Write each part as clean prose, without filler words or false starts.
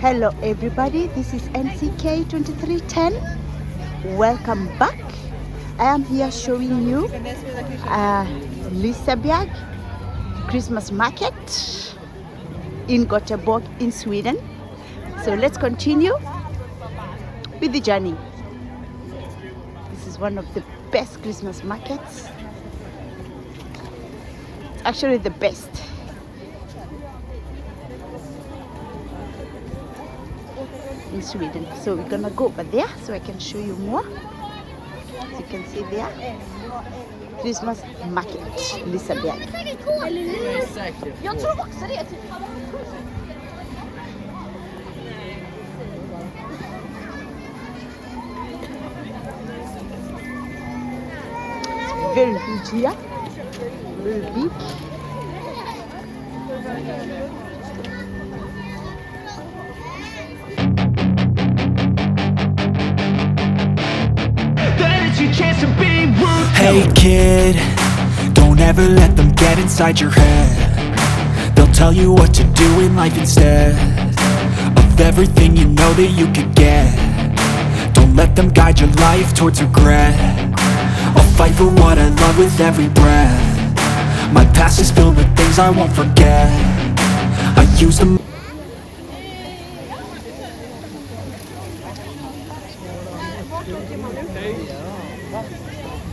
Hello everybody, this is NCK 2310. Welcome back. I am here showing you Liseberg Christmas market in Gothenburg in Sweden. So let's continue with the journey. This is one of the best Christmas markets. It's actually the best. In Sweden. So we're gonna go over there so I can show you more. As you can see there, Christmas market, Liseberg. Very huge here, very big. Hey kid, don't ever let them get inside your head. They'll tell you what to do in life instead of everything you know that you could get. Don't let them guide your life towards regret. I'll fight for what I love with every breath. My past is filled with things I won't forget. I use them.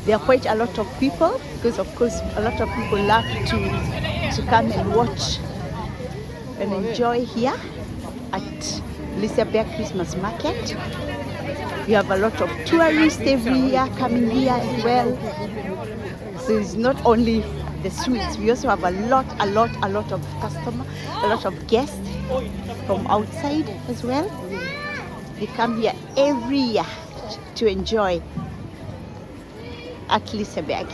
There are quite a lot of people because of course a lot of people love to come and watch and enjoy here at Liseberg Christmas market. We have a lot of tourists every year coming here as well. So it's not only the sweets, we also have a lot of customers, a lot of guests from outside as well. They come here every year to enjoy at Liseberg.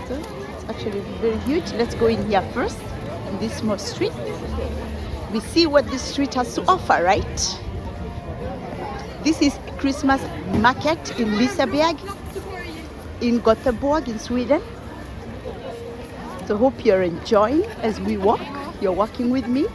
So it's actually very huge. Let's go in here first in this small street. We see what this street has to offer, right? This is Christmas market in Liseberg in Gothenburg in Sweden. So hope you're enjoying as we walk. You're walking with me.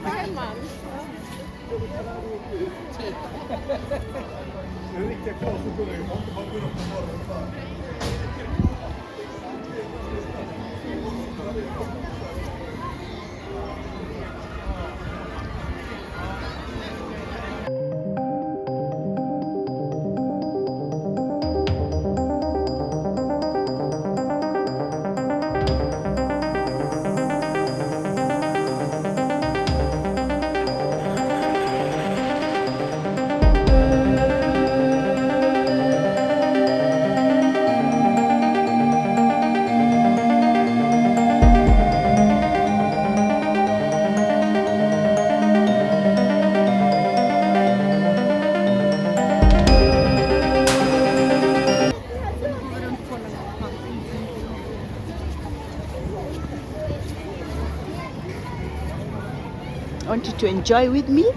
I want you to enjoy with me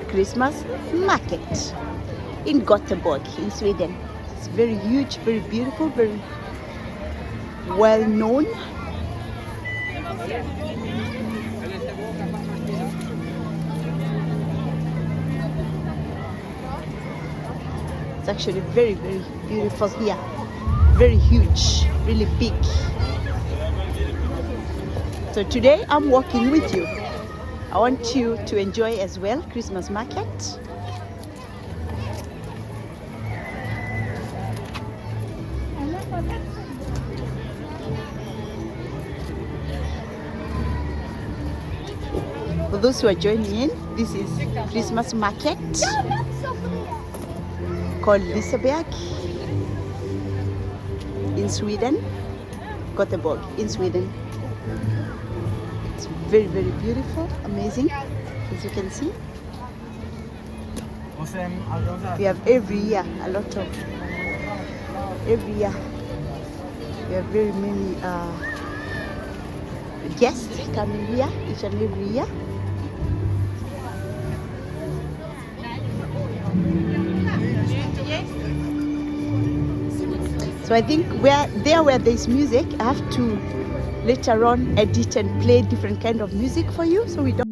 Christmas market in Gothenburg in Sweden. It's very huge, very beautiful, very well known. It's actually very beautiful here, very huge, really big. So today I'm walking with you. I want you to enjoy as well Christmas market. For those who are joining in, this is Christmas market called Liseberg in Sweden, Gothenburg in Sweden. Very beautiful, amazing, as you can see. We have every year we have very many guests coming here each and every year. So I think where there's music, I have to later on edit and play different kind of music for you, so we don't